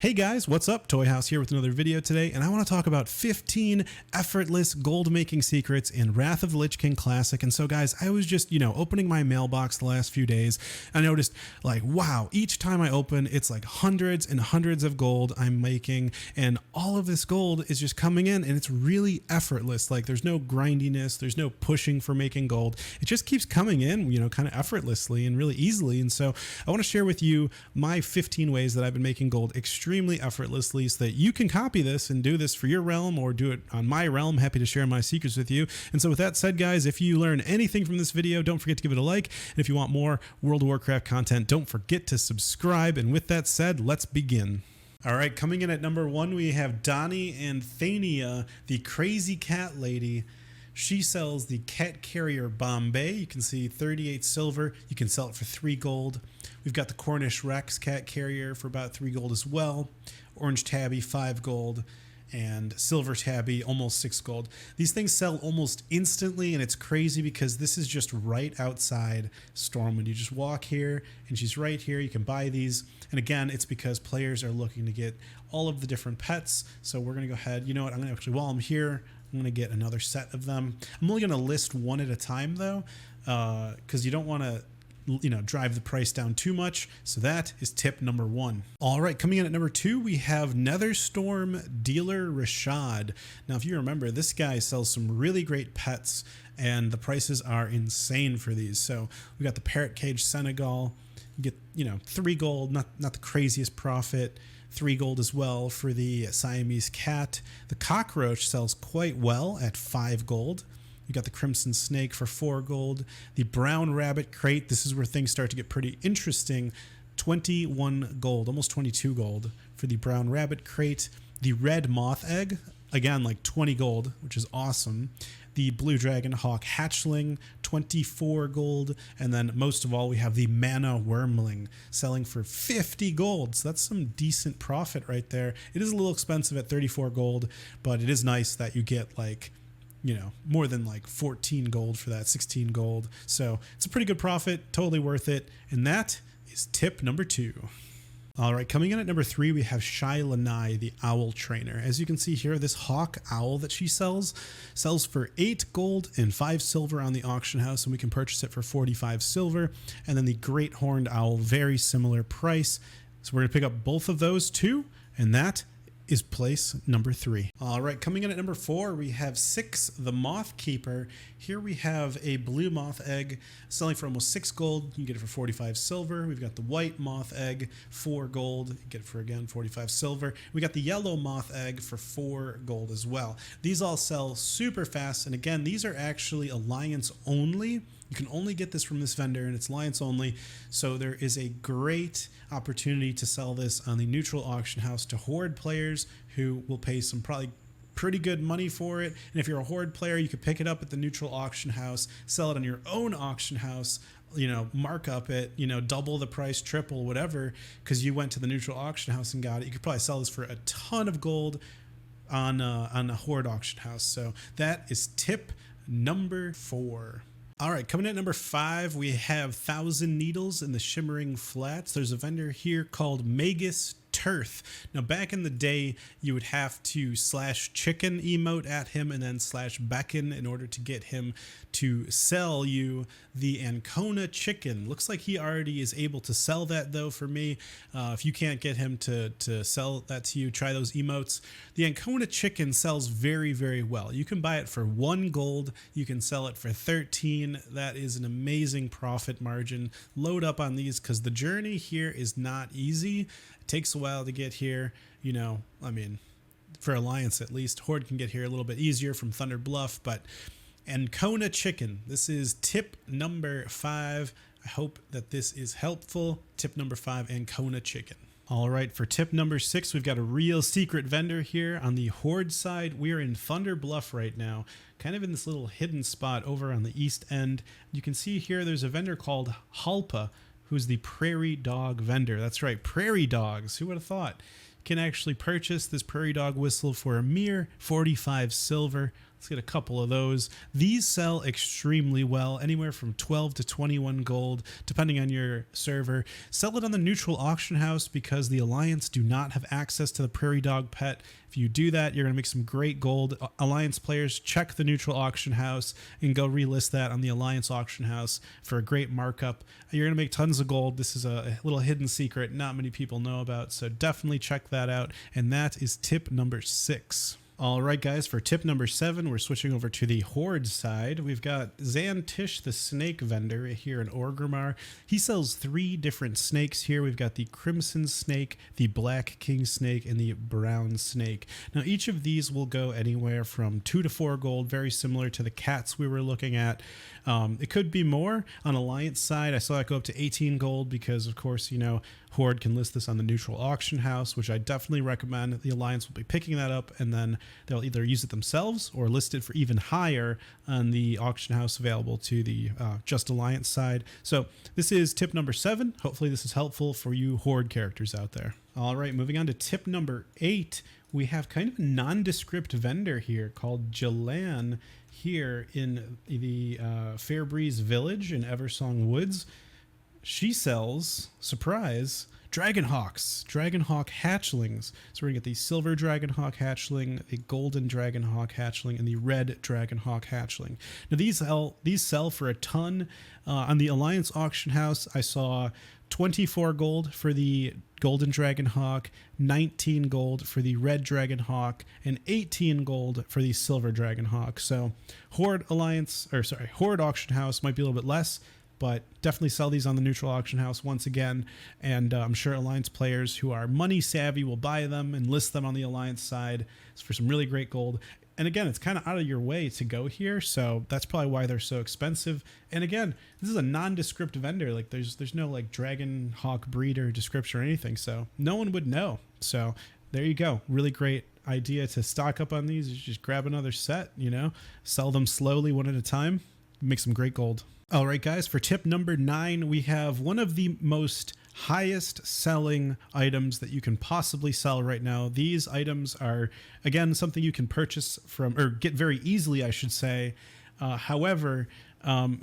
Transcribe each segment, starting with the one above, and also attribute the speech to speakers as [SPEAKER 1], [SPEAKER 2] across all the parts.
[SPEAKER 1] Hey guys, what's up? Toyhouze here with another video today, and I want to talk about 15 effortless gold making secrets in Wrath of the Lich King Classic. And so guys, I was just, opening my mailbox the last few days. I noticed like, wow, each time I open, it's like hundreds and hundreds of gold I'm making, and all of this gold is just coming in and it's really effortless. Like there's no grindiness, there's no pushing for making gold. It just keeps coming in, kind of effortlessly and really easily. And so I want to share with you my 15 ways that I've been making gold extremely effortlessly so that you can copy this and do this for your realm or do it on my realm. Happy to share my secrets with you. And so with that said, guys, if you learn anything from this video, don't forget to give it a like. And if you want more World of Warcraft content, don't forget to subscribe. And with that said, let's begin. All right, coming in at number 1, we have Donnie and Thania, the crazy cat lady. She sells the cat carrier Bombay. You can see 38 silver. You can sell it for 3 gold. We've got the Cornish Rex cat carrier for about 3 gold as well. Orange Tabby, 5 gold. And Silver Tabby, almost 6 gold. These things sell almost instantly, and it's crazy because this is just right outside Stormwind. You just walk here, and she's right here. You can buy these. And again, it's because players are looking to get all of the different pets. So we're going to go ahead. You know what? I'm going to actually, while I'm here, I'm going to get another set of them. I'm only going to list one at a time, though, because you don't want to drive the price down too much. So that is tip number 1. All right, coming in at number 2, we have Netherstorm Dealer Rashad. Now, if you remember, this guy sells some really great pets, and the prices are insane for these. So we got the Parrot Cage Senegal. You get, 3 gold, not the craziest profit. 3 gold as well for the Siamese cat. The cockroach sells quite well at 5 gold. You got the Crimson Snake for 4 gold. The Brown Rabbit Crate, this is where things start to get pretty interesting. 21 gold, almost 22 gold for the Brown Rabbit Crate. The Red Moth Egg, again, like 20 gold, which is awesome. The Blue Dragon Hawk Hatchling, 24 gold. And then most of all, we have the Mana Wormling selling for 50 gold. So that's some decent profit right there. It is a little expensive at 34 gold, but it is nice that you get like, more than like 14 gold for that, 16 gold. So it's a pretty good profit, totally worth it. And that is tip number 2. All right, coming in at number 3, we have Shai Lanai, the owl trainer. As you can see here, this hawk owl that she sells for 8 gold and 5 silver on the auction house, and we can purchase it for 45 silver. And then the great horned owl, very similar price. So we're gonna pick up both of those too, and that is place number 3. All right, coming in at number 4, we have 6, the Moth Keeper. Here we have a blue moth egg selling for almost 6 gold. You can get it for 45 silver. We've got the white moth egg, 4 gold. You can get it for, again, 45 silver. We got the yellow moth egg for 4 gold as well. These all sell super fast. And again, these are actually alliance only. You can only get this from this vendor, and it's alliance only. So there is a great opportunity to sell this on the neutral auction house to horde players who will pay some probably pretty good money for it. And if you're a horde player, you could pick it up at the neutral auction house, sell it on your own auction house, mark up it, double the price, triple, whatever, because you went to the neutral auction house and got it. You could probably sell this for a ton of gold on a horde auction house. So that is tip number 4. All right, coming in at number 5, we have 1,000 Needles in the Shimmering Flats. There's a vendor here called Magus Turth. Now, back in the day, you would have to /chicken emote at him and then /beckon in order to get him to sell you the Ancona chicken. Looks like he already is able to sell that, though, for me. If you can't get him to sell that to you, try those emotes. The Ancona chicken sells very, very well. You can buy it for 1 gold. You can sell it for 13. That is an amazing profit margin. Load up on these because the journey here is not easy. It takes a while to get here. For Alliance at least. Horde can get here a little bit easier from Thunder Bluff, but Ancona chicken. This is tip number 5. I hope that this is helpful. Tip number 5, Ancona chicken. All right, for tip number 6, we've got a real secret vendor here on the Horde side. We are in Thunder Bluff right now, kind of in this little hidden spot over on the east end. You can see here there's a vendor called Halpa, who's the prairie dog vendor. That's right, prairie dogs. Who would have thought? You can actually purchase this prairie dog whistle for a mere 45 silver. Let's get a couple of those. These sell extremely well, anywhere from 12 to 21 gold, depending on your server. Sell it on the neutral auction house because the Alliance do not have access to the prairie dog pet. If you do that, you're going to make some great gold. Alliance players, check the neutral auction house and go relist that on the Alliance auction house for a great markup. You're going to make tons of gold. This is a little hidden secret not many people know about, so definitely check that out. And that is tip number 6. All right, guys, for tip number 7, we're switching over to the Horde side. We've got Xantish, the snake vendor here in Orgrimmar. He sells 3 different snakes here. We've got the Crimson Snake, the Black King Snake, and the Brown Snake. Now, each of these will go anywhere from 2 to 4 gold, very similar to the cats we were looking at. It could be more on Alliance side. I saw it go up to 18 gold because, of course, you know, Horde can list this on the neutral auction house, which I definitely recommend. The Alliance will be picking that up, and then they'll either use it themselves or list it for even higher on the auction house available to the Just Alliance side. So this is tip number 7. Hopefully this is helpful for you Horde characters out there. All right, moving on to tip number 8. We have kind of a nondescript vendor here called Jalan here in the Fairbreeze Village in Eversong Woods. She sells, surprise, Dragonhawks, Dragonhawk hatchlings. So we're gonna get the silver Dragonhawk hatchling, the golden Dragonhawk hatchling, and the red Dragonhawk hatchling. Now these sell for a ton. On the Alliance auction house, I saw 24 gold for the golden Dragonhawk, 19 gold for the red Dragonhawk, and 18 gold for the silver Dragonhawk. So Horde auction house might be a little bit less, but definitely sell these on the neutral auction house once again. And I'm sure Alliance players who are money savvy will buy them and list them on the Alliance side for some really great gold. And again, it's kind of out of your way to go here, so that's probably why they're so expensive. And again, this is a nondescript vendor. Like there's no like Dragonhawk breeder description or anything, so no one would know. So there you go. Really great idea to stock up on these. You just grab another set, you know, sell them slowly one at a time, make some great gold. All right, guys, for tip number 9, we have one of the most highest selling items that you can possibly sell right now. These items are, again, something you can purchase from, or get very easily, I should say. However,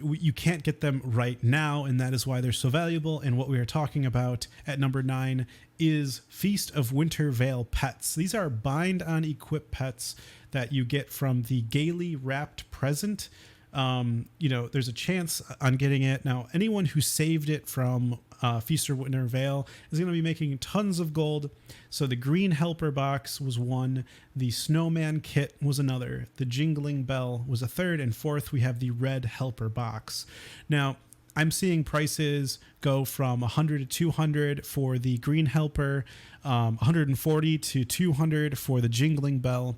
[SPEAKER 1] you can't get them right now, and that is why they're so valuable. And what we are talking about at number 9 is Feast of Winter Veil pets. These are bind on equip pets that you get from the Gaily Wrapped Present. You know, there's a chance on getting it. Now, anyone who saved it from Feast of Winter Veil is going to be making tons of gold. So the Green Helper box was one. The Snowman kit was another. The Jingling Bell was a third. And fourth, we have the Red Helper box. Now, I'm seeing prices go from 100 to 200 for the Green Helper, 140 to 200 for the Jingling Bell.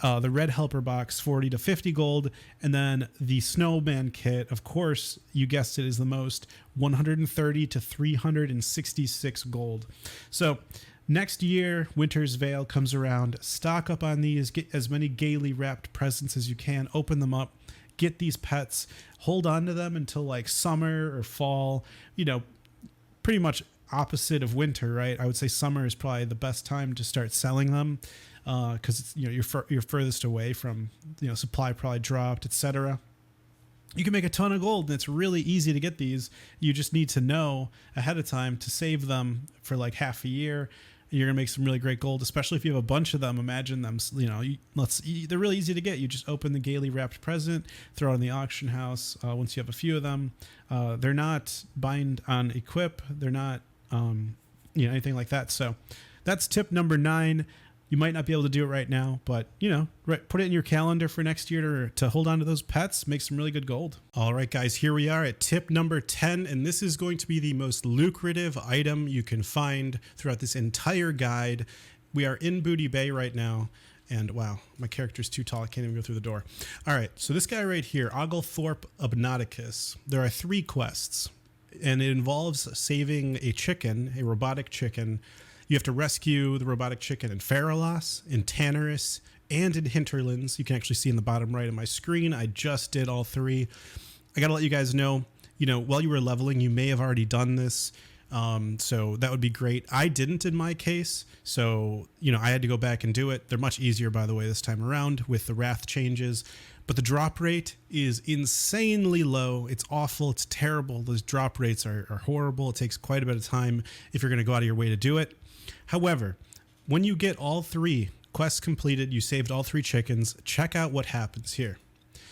[SPEAKER 1] The Red Helper box, 40 to 50 gold. And then the Snowman kit, of course, you guessed it, is the most, 130 to 366 gold. So next year, Winter's Veil comes around. Stock up on these. Get as many gaily wrapped presents as you can. Open them up. Get these pets. Hold on to them until like summer or fall. You know, pretty much opposite of winter, right? I would say summer is probably the best time to start selling them. Because it's, you know, you're furthest away from, you know, supply probably dropped, etc. You can make a ton of gold, and it's really easy to get these. You just need to know ahead of time to save them for like half a year. You're gonna make some really great gold, especially if you have a bunch of them. Imagine them, you know, they're really easy to get. You just open the gaily wrapped present, throw it in the auction house. Once you have a few of them, they're not bind on equip. They're not, you know, anything like that. So that's tip number 9. You might not be able to do it right now, but, you know, put it in your calendar for next year to hold on to those pets, make some really good gold. All right, guys, here we are at tip number 10, and this is going to be the most lucrative item you can find throughout this entire guide. We are in Booty Bay right now, and wow, my character's too tall. I can't even go through the door. All right, so this guy right here, Oglethorpe Obnoticus, there are 3 quests, and it involves saving a chicken, a robotic chicken. You have to rescue the robotic chicken in Faralos, in Tannerus, and in Hinterlands. You can actually see in the bottom right of my screen. I just did all 3. I got to let you guys know, you know, while you were leveling, you may have already done this. So that would be great. I didn't in my case. So, I had to go back and do it. They're much easier, by the way, this time around with the wrath changes. But the drop rate is insanely low. It's awful. It's terrible. Those drop rates are horrible. It takes quite a bit of time if you're going to go out of your way to do it. However, when you get all 3 quests completed, you saved all 3 chickens, check out what happens here.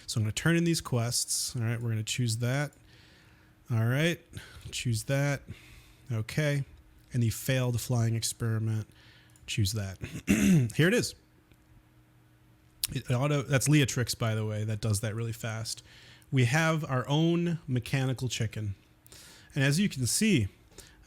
[SPEAKER 1] So I'm going to turn in these quests. All right, we're going to choose that. All right, choose that. Okay, and the failed flying experiment, choose that. Here it is. That's Leatrix, by the way, that does that really fast. We have our own mechanical chicken. And as you can see,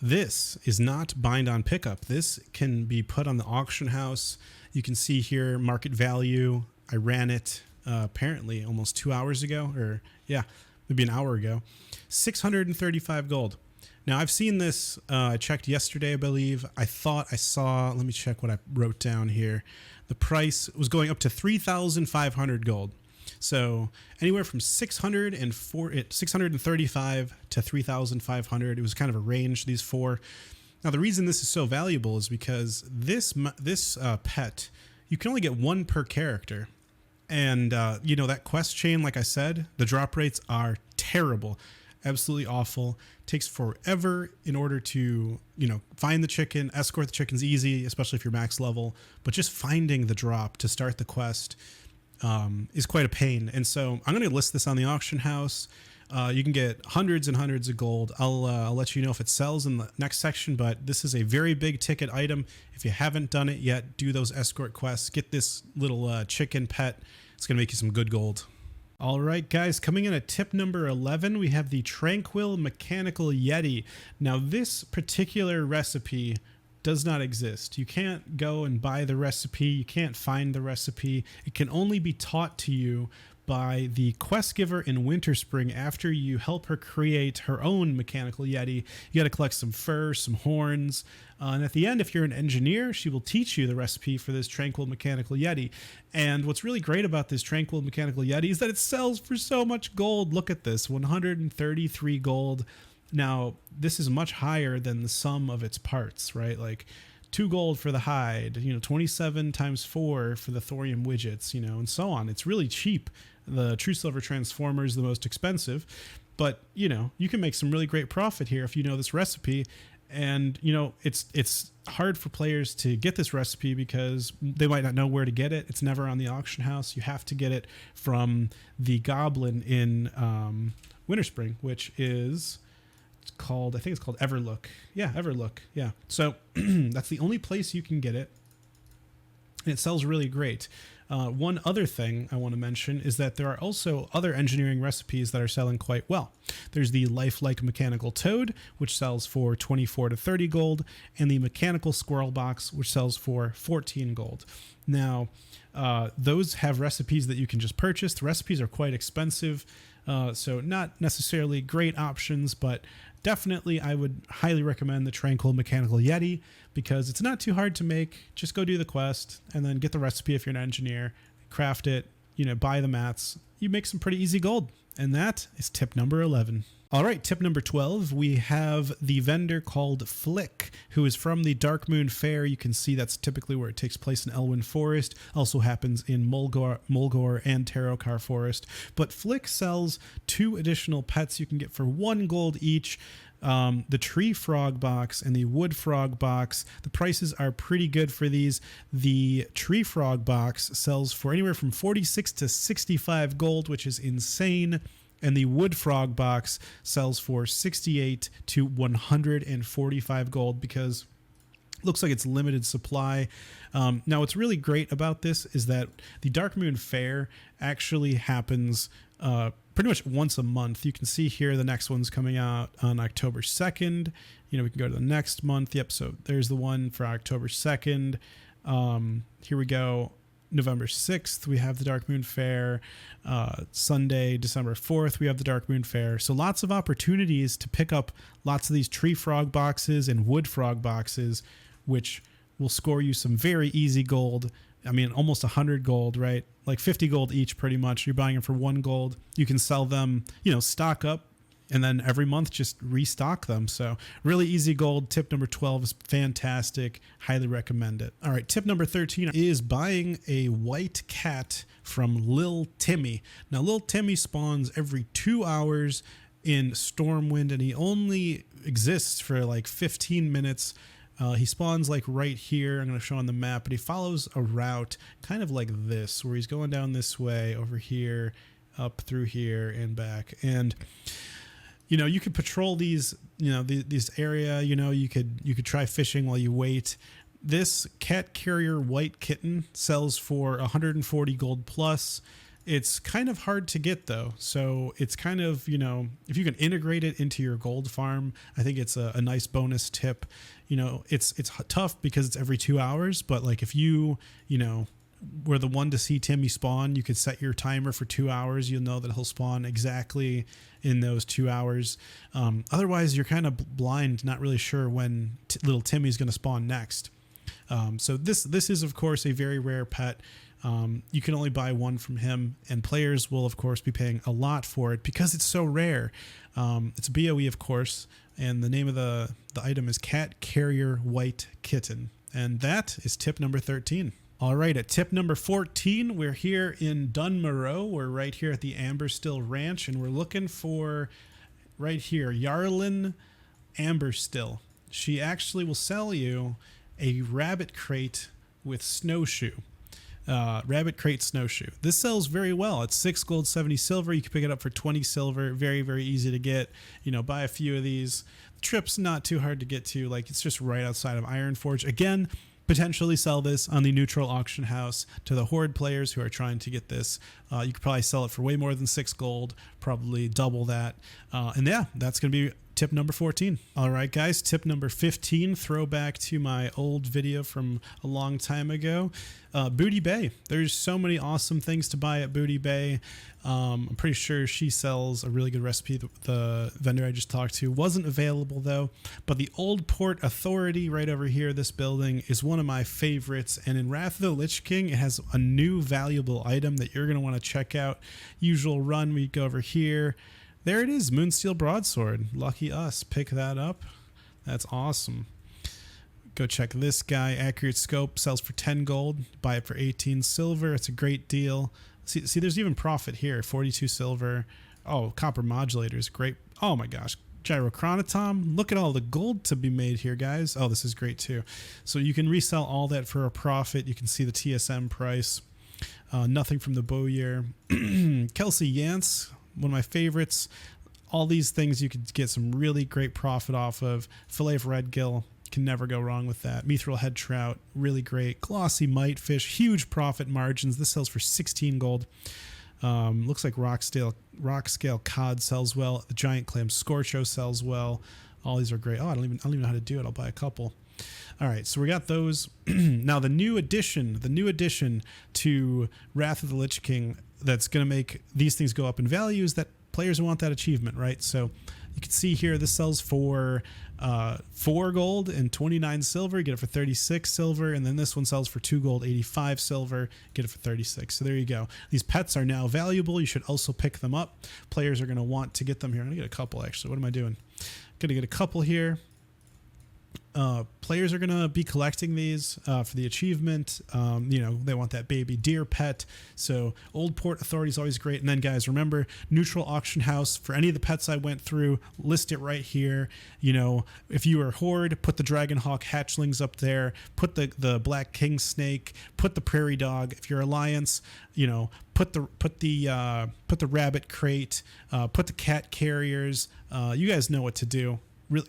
[SPEAKER 1] this is not bind on pickup. This can be put on the auction house. You can see here market value. I ran it apparently almost 2 hours ago, or yeah, maybe an hour ago. 635 gold. Now I've seen this, I checked yesterday, I believe. I thought I saw, let me check what I wrote down here. The price was going up to 3,500 gold. So anywhere from 635 to 3,500. It was kind of a range, these 4. Now the reason this is so valuable is because this pet, you can only get 1 per character. And, that quest chain, like I said, the drop rates are terrible. Absolutely awful. Takes forever in order to, find the chicken. Escort the chicken's easy, especially if you're max level. But just finding the drop to start the quest is quite a pain. And so I'm going to list this on the auction house. You can get hundreds and hundreds of gold. I'll let you know if it sells in the next section, but this is a very big ticket item. If you haven't done it yet, do those escort quests. Get this little chicken pet. It's going to make you some good gold. All right, guys, coming in at tip number 11, we have the Tranquil Mechanical Yeti. Now, this particular recipe does not exist. You can't go and buy the recipe. You can't find the recipe. It can only be taught to you by the quest giver in Winterspring after you help her create her own mechanical Yeti. You got to collect some fur, some horns, and at the end, if you're an engineer, she will teach you the recipe for this Tranquil Mechanical Yeti. And what's really great about this Tranquil Mechanical Yeti is that it sells for so much gold. Look at this, 133 gold. Now, this is much higher than the sum of its parts, right? Like 2 gold for the hide, 27 times 4 for the thorium widgets, and so on. It's really cheap. The True Silver Transformer is the most expensive, but you can make some really great profit here if you know this recipe. And it's hard for players to get this recipe because they might not know where to get it. It's never on the auction house. You have to get it from the goblin in Winterspring, which is called, I think it's called Everlook. Yeah, Everlook. Yeah. So that's the only place you can get it. And it sells really great. One other thing I want to mention is that there are also other engineering recipes that are selling quite well. There's the lifelike mechanical toad, which sells for 24 to 30 gold, and the mechanical squirrel box, which sells for 14 gold. Now, those have recipes that you can just purchase. The recipes are quite expensive, so not necessarily great options, but definitely I would highly recommend the Tranquil Mechanical Yeti because it's not too hard to make. Just go do the quest and then get the recipe if you're an engineer, craft it, buy the mats. You make some pretty easy gold. And that is tip number 11. All right, tip number 12, we have the vendor called Flick, who is from the Darkmoon Faire. You can see that's typically where it takes place in Elwynn Forest. Also happens in Mulgore and Tarokar Forest. But Flick sells 2 additional pets you can get for 1 gold each. The tree frog box and the wood frog box, the prices are pretty good for these. The tree frog box sells for anywhere from 46 to 65 gold, which is insane. And the wood frog box sells for 68 to 145 gold because it looks like it's limited supply. Now, what's really great about this is that the Darkmoon Faire actually happens pretty much once a month. You can see here the next one's coming out on October 2nd. We can go to the next month. Yep, so there's the one for October 2nd. Here we go. November 6th, we have the Darkmoon Faire. Sunday, December 4th, we have the Darkmoon Faire. So lots of opportunities to pick up lots of these tree frog boxes and wood frog boxes, which will score you some very easy gold. I mean, almost 100 gold, right? Like 50 gold each pretty much. You're buying them for 1 gold. You can sell them, stock up and then every month just restock them. So really easy gold. Tip number 12 is fantastic. Highly recommend it. All right, tip number 13 is buying a white cat from Lil Timmy. Now Lil Timmy spawns every 2 hours in Stormwind, and he only exists for like 15 minutes. He spawns like right here. I'm going to show on the map, but he follows a route kind of like this, where he's going down this way, over here, up through here and back. And you know, you could patrol these, you know, these area, you know, you could try fishing while you wait. This cat carrier white kitten sells for 140 gold plus. It's kind of hard to get though. So it's kind of, you know, if you can integrate it into your gold farm, I think it's a nice bonus tip. You know, it's tough because it's every 2 hours, but like if you know, were the one to see Timmy spawn, you could set your timer for 2 hours. You'll know that he'll spawn exactly in those 2 hours. Otherwise, you're kind of blind, not really sure when little Timmy's going to spawn next. So this is, of course, a very rare pet. You can only buy one from him, and players will, of course, be paying a lot for it because it's so rare. It's a BOE, of course, and the name of the item is Cat Carrier White Kitten. And that is tip number 13. All right, at tip number 14, we're here in Dun Morogh. We're right here at the Amberstill Ranch, and we're looking for, right here, Yarlin Amberstill. She actually will sell you a rabbit crate with snowshoe. Rabbit crate snowshoe. This sells very well. It's 6 gold, 70 silver. You can pick it up for 20 silver. Very, very easy to get. You know, buy a few of these. The trip's not too hard to get to. Like, it's just right outside of Ironforge. Again, potentially sell this on the neutral auction house to the horde players who are trying to get this. You could probably sell it for way more than 6 gold, probably double that. And yeah, that's going to be tip number 14. All right, guys, tip number 15, throwback to my old video from a long time ago. Booty Bay. There's so many awesome things to buy at Booty Bay. I'm pretty sure she sells a really good recipe. The vendor I just talked to wasn't available though, but the Old Port Authority right over here, this building, is one of my favorites. And in Wrath of the Lich King, it has a new valuable item that you're going to want to check out. Usual run, we go over here. There it is, Moonsteel Broadsword. Lucky us, pick that up. That's awesome. Go check this guy. Accurate Scope sells for 10 gold. Buy it for 18 silver. It's a great deal. See, there's even profit here. 42 silver. Oh, Copper Modulator is great. Oh my gosh. Gyrochronotom. Look at all the gold to be made here, guys. Oh, this is great too. So you can resell all that for a profit. You can see the TSM price. Nothing from the Bowyer. Kelsey Yance, one of my favorites. All these things you could get some really great profit off of. Fillet of Redgill, can never go wrong with that. Mithril Head Trout, really great. Glossy Mite Fish, huge profit margins. This sells for 16 gold. Looks like Rock Scale Cod sells well. The Giant Clam Scorcho sells well. All these are great. Oh, I don't even know how to do it. I'll buy a couple. All right, so we got those. Now the new addition to Wrath of the Lich King that's going to make these things go up in value is that players want that achievement, right? So you can see here this sells for 4 gold and 29 silver. You get it for 36 silver, and then this one sells for 2 gold, 85 silver. Get it for 36. So there you go. These pets are now valuable. You should also pick them up. Players are going to want to get them here. I'm going to get a couple actually. What am I doing? Going to get a couple here. Players are going to be collecting these for the achievement. You know, they want that baby deer pet. So Old Port Authority is always great. And then, guys, remember, neutral auction house for any of the pets I went through, list it right here. You know, if you are Horde, put the Dragonhawk hatchlings up there. Put the Black King Snake. Put the Prairie Dog. If you're Alliance, you know, put the Rabbit Crate. Put the Cat Carriers. You guys know what to do.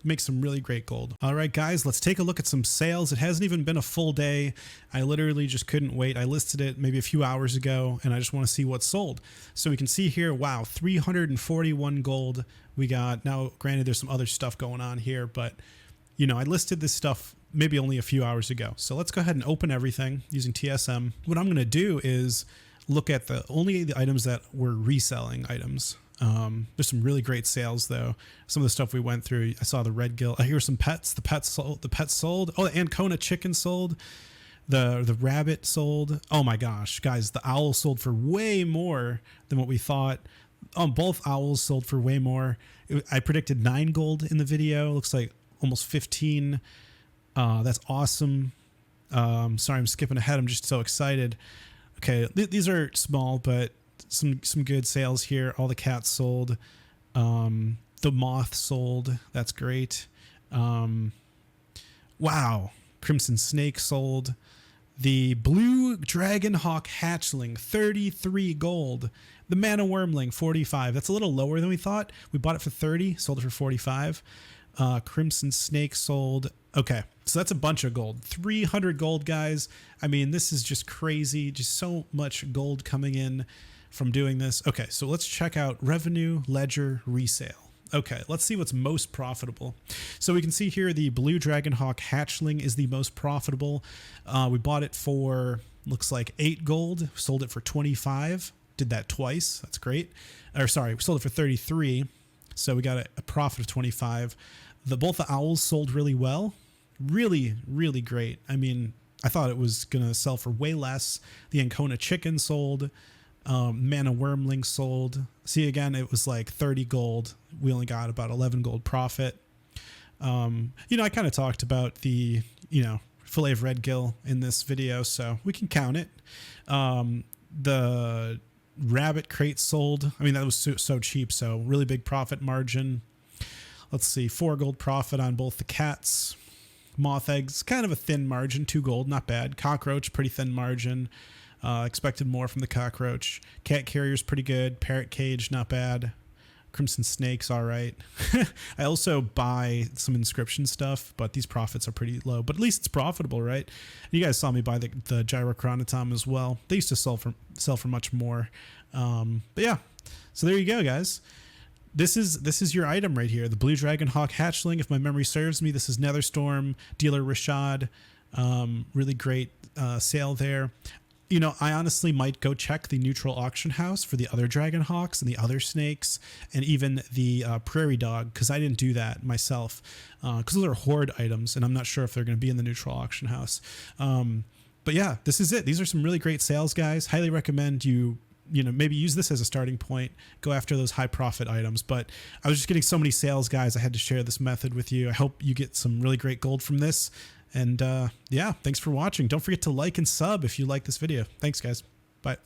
[SPEAKER 1] Make some really great gold. All right, guys, let's take a look at some sales. It hasn't even been a full day. I literally just couldn't wait. I listed it maybe a few hours ago, and I just want to see what's sold. So we can see here, wow, 341 gold we got. Now, granted, there's some other stuff going on here, but, you know, I listed this stuff maybe only a few hours ago. So let's go ahead and open everything using TSM. What I'm going to do is look at only the items that were reselling items. There's some really great sales though. Some of the stuff we went through, I saw the Red Gill. I hear some pets. The pets sold. Oh, the Ancona chicken sold. The rabbit sold. Oh my gosh, guys, the owl sold for way more than what we thought. Both owls sold for way more. I predicted 9 gold in the video. Looks like almost 15. That's awesome. Sorry, I'm skipping ahead. I'm just so excited. Okay, these are small, but some good sales here. All the cats sold. The moth sold. That's great. Wow. Crimson snake sold. The blue dragonhawk hatchling, 33 gold. The mana wormling, 45. That's a little lower than we thought. We bought it for 30, sold it for 45. Crimson snake sold. Okay, so that's a bunch of gold. 300 gold, guys. I mean, this is just crazy. Just so much gold coming in from doing this. Okay, so let's check out revenue, ledger, resale. Okay, let's see what's most profitable. So we can see here the blue dragonhawk hatchling is the most profitable. We bought it for, looks like 8 gold, sold it for 25. Did that twice. That's great. Or sorry, we sold it for 33. So we got a profit of 25. Both the owls sold really well. Really, really great. I mean, I thought it was going to sell for way less. The Ancona chicken sold. Mana wormling sold. See, again, it was like 30 gold. We only got about 11 gold profit. I kind of talked about the, fillet of red gill in this video, so we can count it. The rabbit crate sold. I mean, that was so cheap, so really big profit margin. Let's see, 4 gold profit on both the cats. Moth eggs, kind of a thin margin, 2 gold, not bad. Cockroach, pretty thin margin. Expected more from the cockroach. Cat carrier's pretty good. Parrot cage, not bad. Crimson snake's all right. I also buy some inscription stuff, but these profits are pretty low. But at least it's profitable, right? You guys saw me buy the Gyrochronotom as well. They used to sell for much more. But yeah, so there you go, guys. This is your item right here, the Blue Dragonhawk Hatchling. If my memory serves me, this is Netherstorm, Dealer Rashad. Really great sale there. I honestly might go check the neutral auction house for the other Dragonhawks and the other snakes and even the Prairie Dog, because I didn't do that myself, because those are horde items and I'm not sure if they're going to be in the neutral auction house. But yeah, this is it. These are some really great sales, guys. Highly recommend you maybe use this as a starting point, go after those high profit items. But I was just getting so many sales, guys. I had to share this method with you. I hope you get some really great gold from this. And yeah, thanks for watching. Don't forget to like and sub if you like this video. Thanks, guys. Bye.